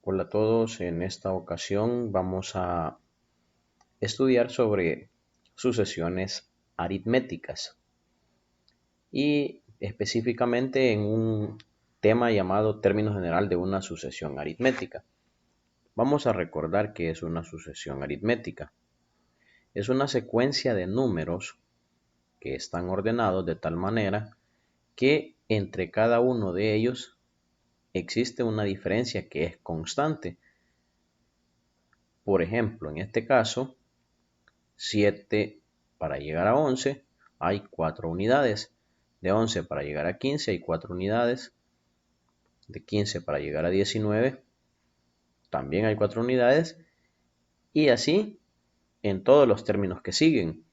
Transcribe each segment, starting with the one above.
Hola a todos, en esta ocasión vamos a estudiar sobre sucesiones aritméticas y específicamente en un tema llamado término general de una sucesión aritmética. Vamos a recordar qué es una sucesión aritmética. Es una secuencia de números que están ordenados de tal manera que entre cada uno de ellos existe una diferencia que es constante. Por ejemplo, en este caso, 7 para llegar a 11 hay 4 unidades. De 11 para llegar a 15 hay 4 unidades. De 15 para llegar a 19 también hay 4 unidades. Y así en todos los términos que siguen.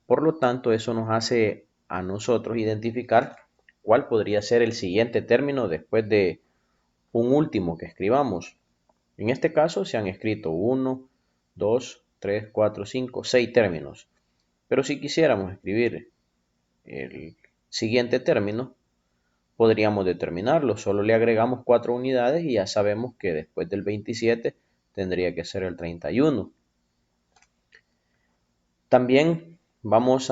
Por lo tanto, eso nos hace a nosotros identificar cuál podría ser el siguiente término después de un último que escribamos. En este caso se han escrito 1, 2, 3, 4, 5, 6 términos. Pero si quisiéramos escribir el siguiente término, podríamos determinarlo. Solo le agregamos 4 unidades y ya sabemos que después del 27 tendría que ser el 31. También vamos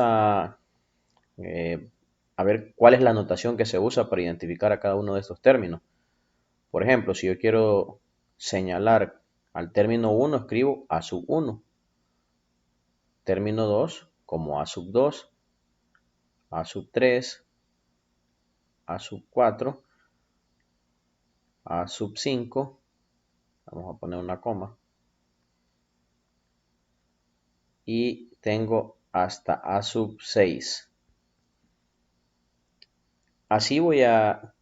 eh, a ver cuál es la notación que se usa para identificar a cada uno de estos términos. Por ejemplo, si yo quiero señalar al término 1, escribo A sub 1. Término 2 como A sub 2, A sub 3, A sub 4, A sub 5. Vamos a poner una coma. Y tengo hasta A sub 6. Así voy a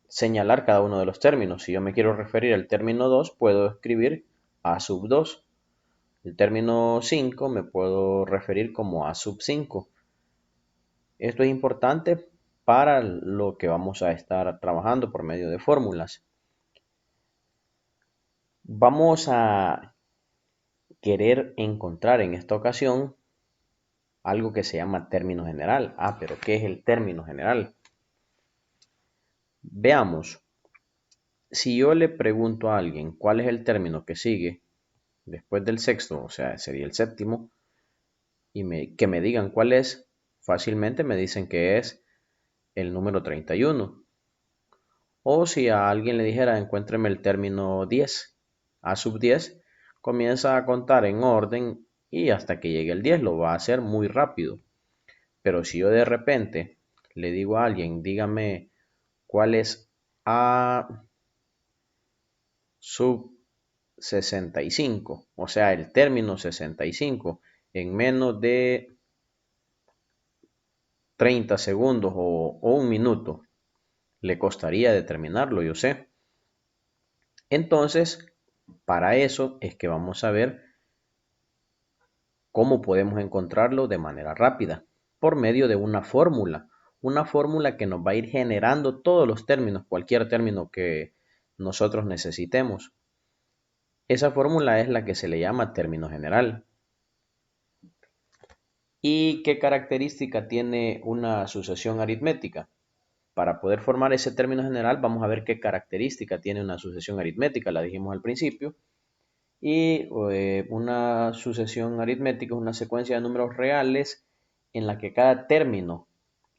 señalar cada uno de los términos. Si yo me quiero referir al término 2, puedo escribir A sub 2. El término 5 me puedo referir como A sub 5. Esto es importante para lo que vamos a estar trabajando por medio de fórmulas. Vamos a querer encontrar en esta ocasión algo que se llama término general. Pero ¿qué es el término general? Veamos, si yo le pregunto a alguien cuál es el término que sigue después del sexto, o sea, sería el séptimo, y que me digan cuál es, fácilmente me dicen que es el número 31. O si a alguien le dijera, encuéntreme el término 10, A sub 10, comienza a contar en orden y hasta que llegue el 10 lo va a hacer muy rápido. Pero si yo de repente le digo a alguien, dígame cuál es A sub 65, o sea, el término 65 en menos de 30 segundos o un minuto, le costaría determinarlo, yo sé. Entonces, para eso es que vamos a ver cómo podemos encontrarlo de manera rápida, por medio de una fórmula que nos va a ir generando todos los términos, cualquier término que nosotros necesitemos. Esa fórmula es la que se le llama término general. ¿Y qué característica tiene una sucesión aritmética? Para poder formar ese término general, vamos a ver qué característica tiene una sucesión aritmética, la dijimos al principio. Y una sucesión aritmética es una secuencia de números reales en la que cada término,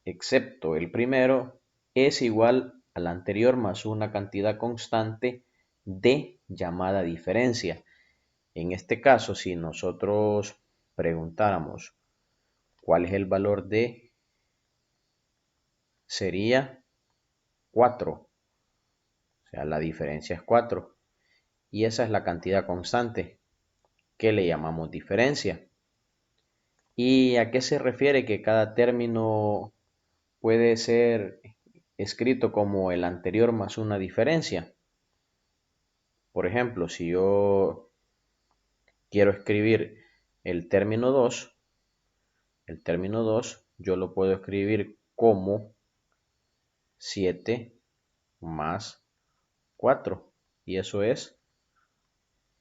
excepto el primero, es igual al anterior más una cantidad constante de llamada diferencia. En este caso, si nosotros preguntáramos cuál es el valor de, sería 4. O sea, la diferencia es 4. Y esa es la cantidad constante que le llamamos diferencia. ¿Y a qué se refiere que cada término puede ser escrito como el anterior más una diferencia? Por ejemplo, si yo quiero escribir el término 2 yo lo puedo escribir como 7 más 4 y eso es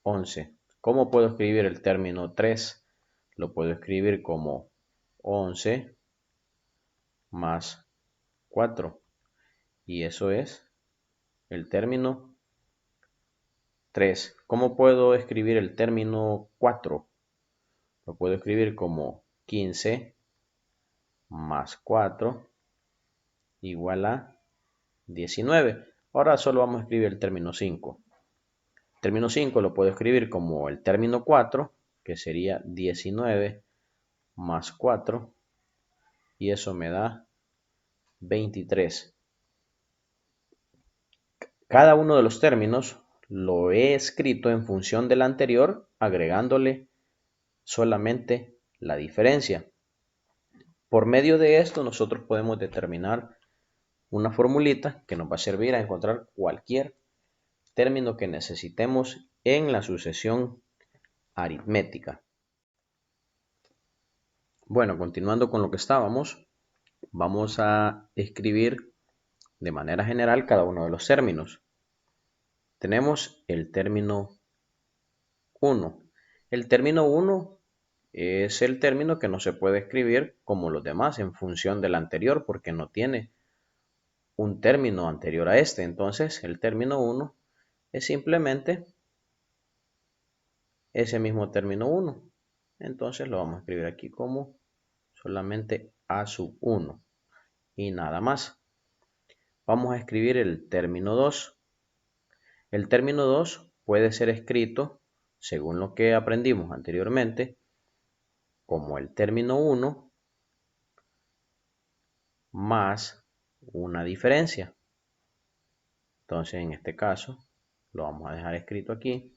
11. ¿Cómo puedo escribir el término 3? Lo puedo escribir como 11 más 4 y eso es el término 3. ¿Cómo puedo escribir el término 4? Lo puedo escribir como 15 más 4 igual a 19. Ahora solo vamos a escribir el término 5. El término 5 lo puedo escribir como el término 4, que sería 19 más 4, y eso me da 23. Cada uno de los términos lo he escrito en función del anterior, agregándole solamente la diferencia. Por medio de esto nosotros podemos determinar una formulita que nos va a servir a encontrar cualquier término que necesitemos en la sucesión aritmética. Bueno, continuando con lo que estábamos, vamos a escribir de manera general cada uno de los términos. Tenemos el término 1. El término 1 es el término que no se puede escribir como los demás en función del anterior porque no tiene un término anterior a este. Entonces el término 1 es simplemente ese mismo término 1. Entonces lo vamos a escribir aquí como solamente A sub 1 y nada más. Vamos a escribir el término 2. El término 2 puede ser escrito, según lo que aprendimos anteriormente, como el término 1 más una diferencia. Entonces en este caso lo vamos a dejar escrito aquí,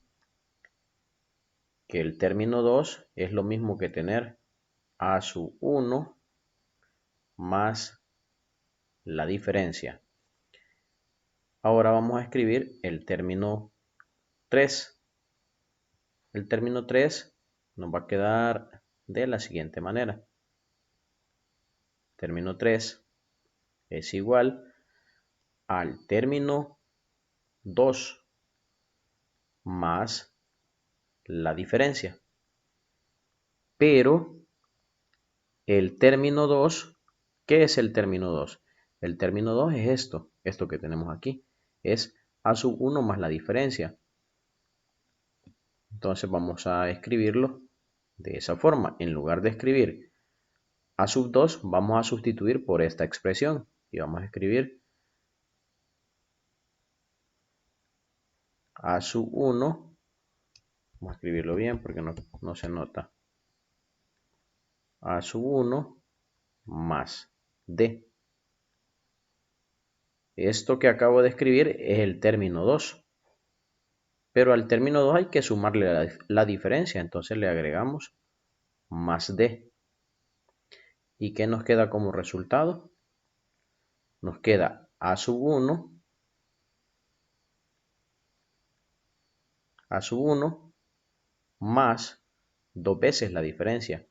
que el término 2 es lo mismo que tener A sub 1 más la diferencia. Ahora vamos a escribir el término 3. El término 3 nos va a quedar de la siguiente manera. Término 3 es igual al término 2 más la diferencia. Pero el término 2, ¿qué es el término 2? El término 2 es esto que tenemos aquí. Es A sub 1 más la diferencia. Entonces vamos a escribirlo de esa forma. En lugar de escribir A sub 2, vamos a sustituir por esta expresión. Y vamos a escribir A sub 1. Vamos a escribirlo bien porque no se nota. A sub 1 más D. Esto que acabo de escribir es el término 2. Pero al término 2 hay que sumarle la diferencia. Entonces le agregamos más D. ¿Y qué nos queda como resultado? Nos queda A sub 1 más 2 veces la diferencia.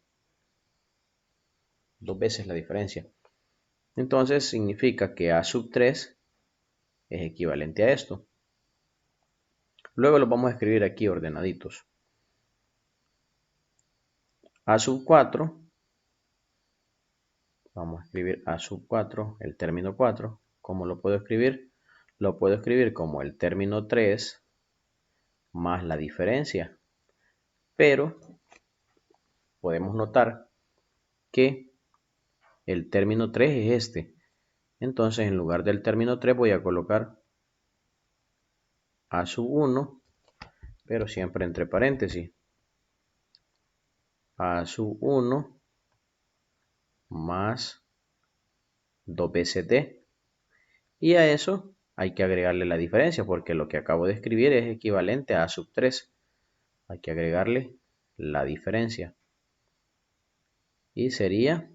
2 veces la diferencia. Entonces significa que A sub 3 es equivalente a esto. Luego los vamos a escribir aquí ordenaditos. A sub 4, vamos a escribir A sub 4, el término 4. ¿Cómo lo puedo escribir? Lo puedo escribir como el término 3 más la diferencia. Pero podemos notar que el término 3 es este. Entonces en lugar del término 3 voy a colocar A sub 1, pero siempre entre paréntesis. A sub 1 más 2 veces D. Y a eso hay que agregarle la diferencia porque lo que acabo de escribir es equivalente a A sub 3. Hay que agregarle la diferencia. Y sería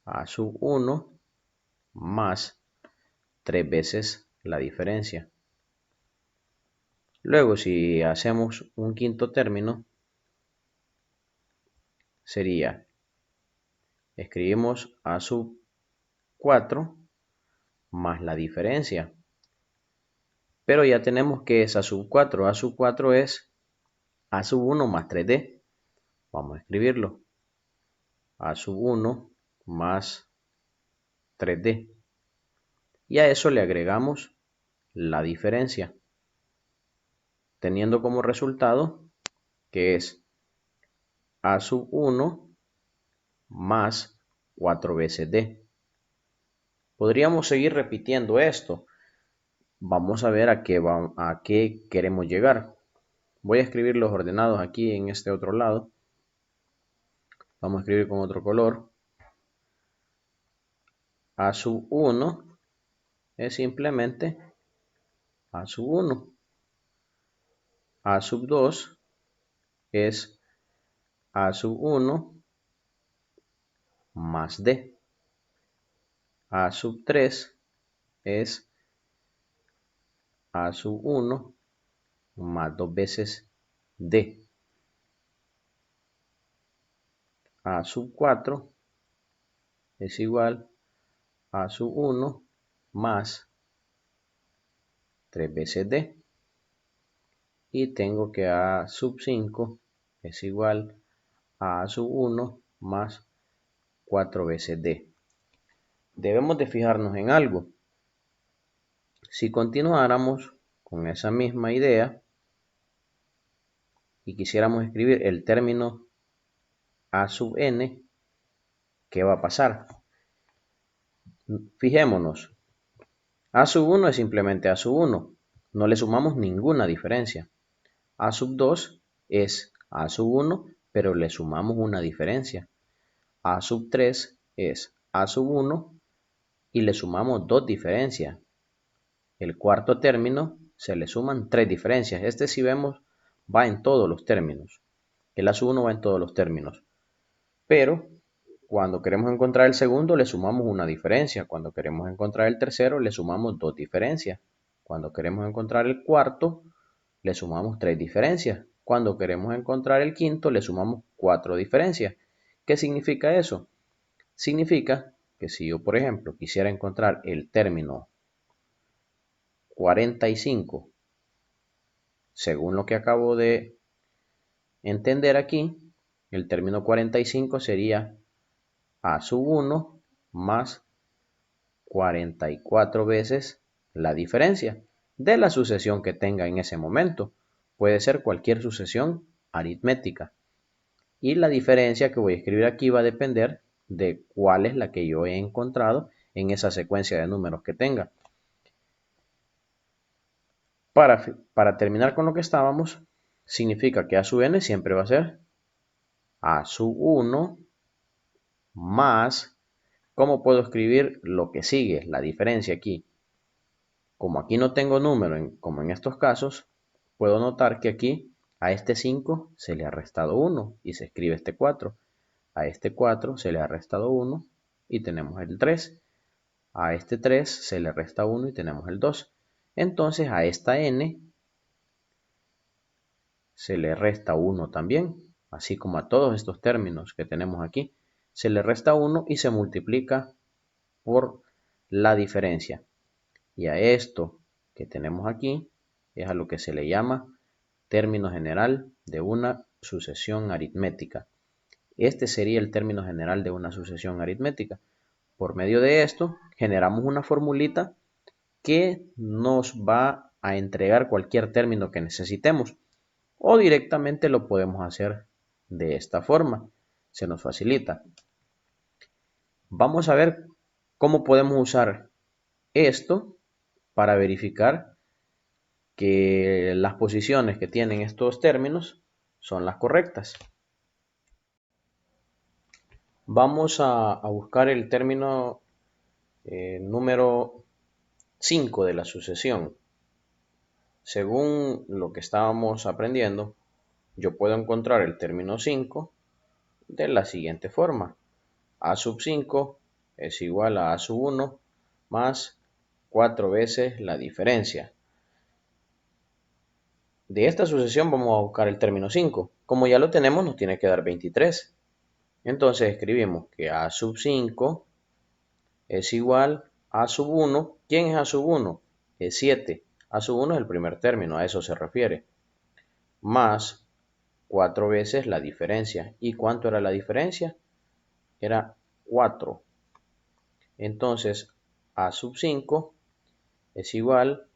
A sub 1 más 3 veces la diferencia. Luego, si hacemos un quinto término, sería, escribimos A sub 4 más la diferencia. Pero ya tenemos que es A sub 4. A sub 4 es A sub 1 más 3D. Vamos a escribirlo. A sub 1 más 3D. Y a eso le agregamos la diferencia. teniendo como resultado que es A sub 1 más 4 veces D. Podríamos seguir repitiendo esto. Vamos a ver a qué queremos llegar. Voy a escribir los ordenados aquí en este otro lado. Vamos a escribir con otro color. A sub 1 es simplemente A sub 1. A sub 2 es A sub 1 más D. A sub 3 es A sub 1 más 2 veces D. A sub 4 es igual a sub 1 más 3 veces D. Y tengo que A sub 5 es igual a sub 1 más 4 veces D. Debemos de fijarnos en algo. Si continuáramos con esa misma idea y quisiéramos escribir el término A sub n, ¿qué va a pasar? Fijémonos. A sub 1 es simplemente A sub 1. No le sumamos ninguna diferencia. A sub 2 es A sub 1, pero le sumamos una diferencia. A sub 3 es A sub 1 y le sumamos dos diferencias. El cuarto término se le suman tres diferencias. Este, si vemos, va en todos los términos. El A sub 1 va en todos los términos. Pero cuando queremos encontrar el segundo, le sumamos una diferencia. Cuando queremos encontrar el tercero, le sumamos dos diferencias. Cuando queremos encontrar el cuarto, le sumamos tres diferencias. Cuando queremos encontrar el quinto, le sumamos cuatro diferencias. ¿Qué significa eso? Significa que si yo, por ejemplo, quisiera encontrar el término 45, según lo que acabo de entender aquí, el término 45 sería A sub 1 más 44 veces la diferencia de la sucesión que tenga en ese momento. Puede ser cualquier sucesión aritmética. Y la diferencia que voy a escribir aquí va a depender de cuál es la que yo he encontrado en esa secuencia de números que tenga. Para terminar con lo que estábamos, significa que A sub n siempre va a ser A sub 1 más, ¿cómo puedo escribir lo que sigue? La diferencia aquí. Como aquí no tengo número, como en estos casos, puedo notar que aquí a este 5 se le ha restado 1 y se escribe este 4. A este 4 se le ha restado 1 y tenemos el 3. A este 3 se le resta 1 y tenemos el 2. Entonces a esta n se le resta 1 también, así como a todos estos términos que tenemos aquí. Se le resta 1 y se multiplica por la diferencia. Y a esto que tenemos aquí es a lo que se le llama término general de una sucesión aritmética. Este sería el término general de una sucesión aritmética. Por medio de esto generamos una formulita que nos va a entregar cualquier término que necesitemos, o directamente lo podemos hacer de esta forma. Se nos facilita. Vamos a ver cómo podemos usar esto para verificar que las posiciones que tienen estos términos son las correctas. Vamos a buscar el término número 5 de la sucesión. Según lo que estábamos aprendiendo, yo puedo encontrar el término 5 de la siguiente forma. A sub 5 es igual a sub 1 más 4 veces la diferencia. De esta sucesión vamos a buscar el término 5. Como ya lo tenemos, nos tiene que dar 23. Entonces escribimos que A sub 5 es igual a sub 1. ¿Quién es A sub 1? Es 7. A sub 1 es el primer término, a eso se refiere. Más 4 veces la diferencia. ¿Y cuánto era la diferencia? Era 4. Entonces A sub 5 es igual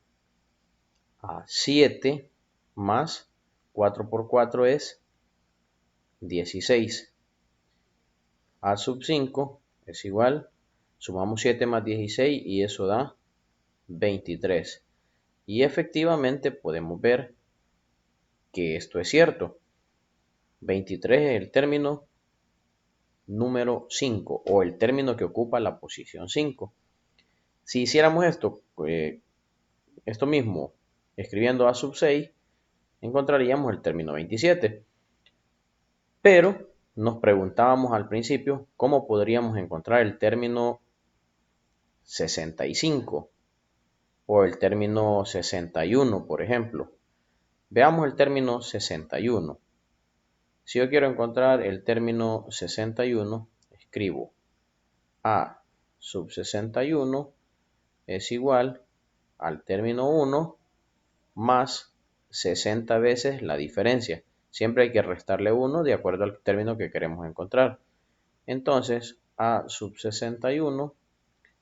a 7 más 4 por 4 es 16. A sub 5 es igual, sumamos 7 más 16 y eso da 23. Y efectivamente podemos ver que esto es cierto. 23 es el término número 5 o el término que ocupa la posición 5. Si hiciéramos esto mismo, escribiendo a sub 6, encontraríamos el término 27. Pero nos preguntábamos al principio cómo podríamos encontrar el término 65 o el término 61, por ejemplo. Veamos el término 61. Si yo quiero encontrar el término 61, escribo a sub 61 es igual al término 1 más 60 veces la diferencia. Siempre hay que restarle 1 de acuerdo al término que queremos encontrar. Entonces, a sub 61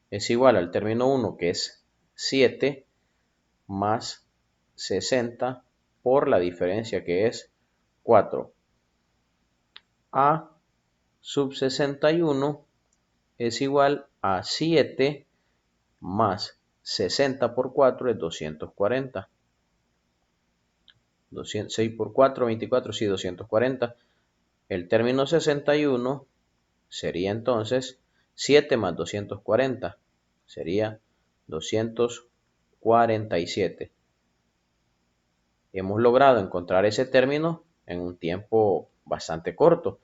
es igual al término 1, que es 7, más 60 por la diferencia, que es 4. A sub 61 es igual a 7 más 60 por 4 es 240. 6 por 4, 24, sí, 240. El término 61 sería entonces 7 más 240. Sería 247. Hemos logrado encontrar ese término en un tiempo bastante corto.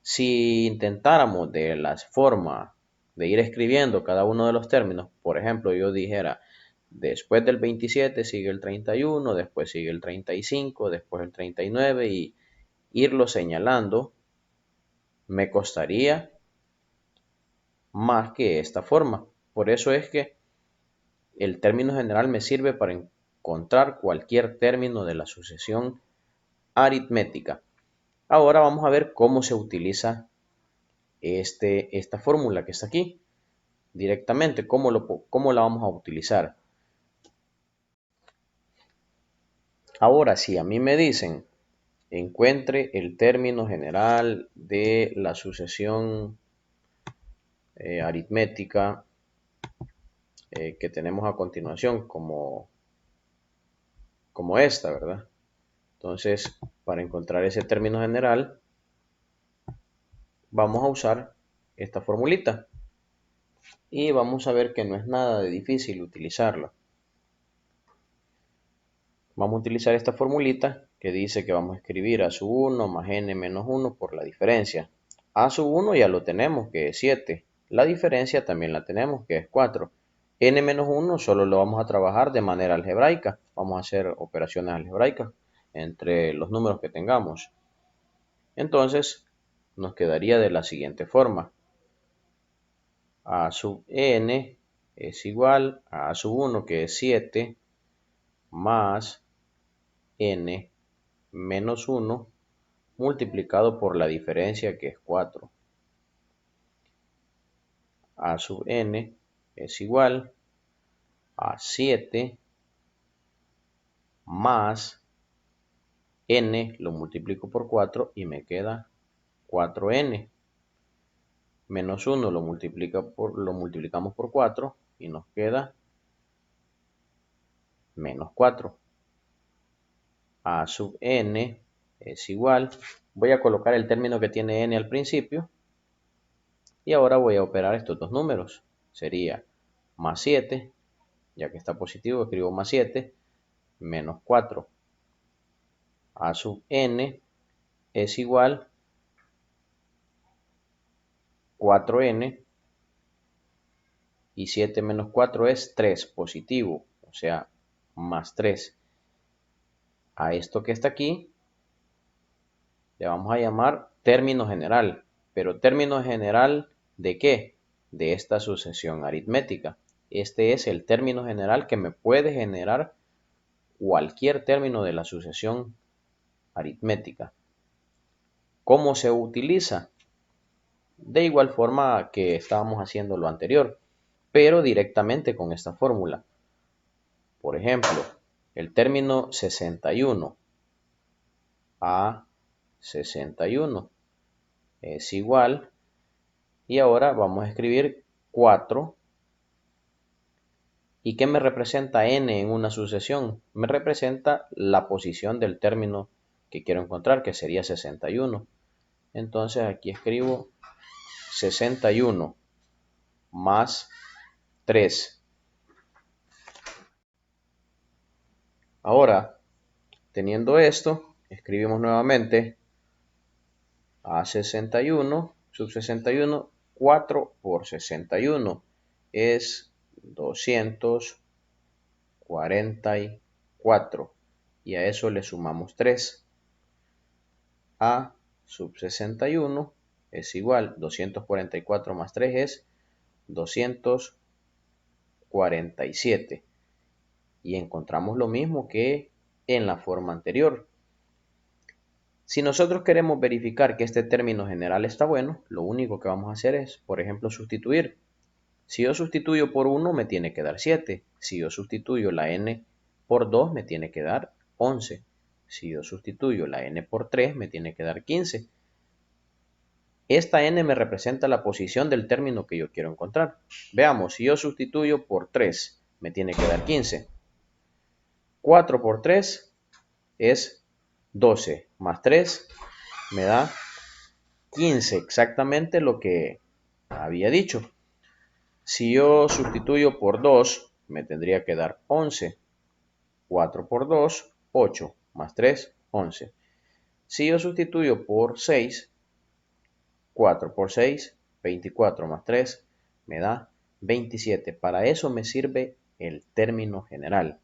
Si intentáramos de la forma de ir escribiendo cada uno de los términos, por ejemplo, yo dijera, después del 27 sigue el 31, después sigue el 35, después el 39 y irlo señalando, me costaría más que esta forma. Por eso es que el término general me sirve para encontrar cualquier término de la sucesión aritmética. Ahora vamos a ver cómo se utiliza esta fórmula que está aquí directamente, cómo la vamos a utilizar. Ahora, si a mí me dicen encuentre el término general de la sucesión aritmética que tenemos a continuación, como esta, ¿verdad? Entonces, para encontrar ese término general, vamos a usar esta formulita y vamos a ver que no es nada de difícil utilizarla. Vamos a utilizar esta formulita que dice que vamos a escribir a sub 1 más n menos 1 por la diferencia. A sub 1 ya lo tenemos, que es 7. La diferencia también la tenemos, que es 4. N menos 1 solo lo vamos a trabajar de manera algebraica. Vamos a hacer operaciones algebraicas entre los números que tengamos. Entonces, nos quedaría de la siguiente forma. A sub n es igual a sub 1, que es 7, más n menos 1 multiplicado por la diferencia, que es 4. A sub n es igual a 7 más n lo multiplico por 4 y me queda 4n. Menos 1 lo multiplicamos por 4 y nos queda menos 4. A sub n es igual, voy a colocar el término que tiene n al principio y ahora voy a operar estos dos números. Sería más 7, ya que está positivo escribo más 7, menos 4. A sub n es igual 4n y 7 menos 4 es 3 positivo, o sea, más 3. A esto que está aquí le vamos a llamar término general. ¿Pero término general de qué? De esta sucesión aritmética. Este es el término general que me puede generar cualquier término de la sucesión aritmética. ¿Cómo se utiliza? De igual forma que estábamos haciendo lo anterior, pero directamente con esta fórmula. Por ejemplo, el término 61 a 61 es igual, y ahora vamos a escribir 4. ¿Y qué me representa n en una sucesión? Me representa la posición del término que quiero encontrar, que sería 61. Entonces aquí escribo 61 más 3. Ahora, teniendo esto, escribimos nuevamente a 61, sub 61, 4 por 61 es 244. Y a eso le sumamos 3. A sub 61 es igual, 244 más 3 es 247. Y encontramos lo mismo que en la forma anterior. Si nosotros queremos verificar que este término general está bueno, lo único que vamos a hacer es, por ejemplo, sustituir. Si yo sustituyo por 1, me tiene que dar 7. Si yo sustituyo la n por 2, me tiene que dar 11. Si yo sustituyo la n por 3, me tiene que dar 15. Esta n me representa la posición del término que yo quiero encontrar. Veamos, si yo sustituyo por 3, me tiene que dar 15. 4 por 3 es 12, más 3 me da 15, exactamente lo que había dicho. Si yo sustituyo por 2, me tendría que dar 11. 4 por 2, 8, más 3, 11. Si yo sustituyo por 6, 4 por 6, 24 más 3, me da 27. Para eso me sirve el término general.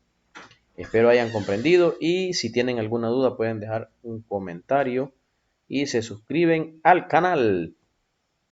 Espero hayan comprendido, y si tienen alguna duda pueden dejar un comentario y se suscriben al canal.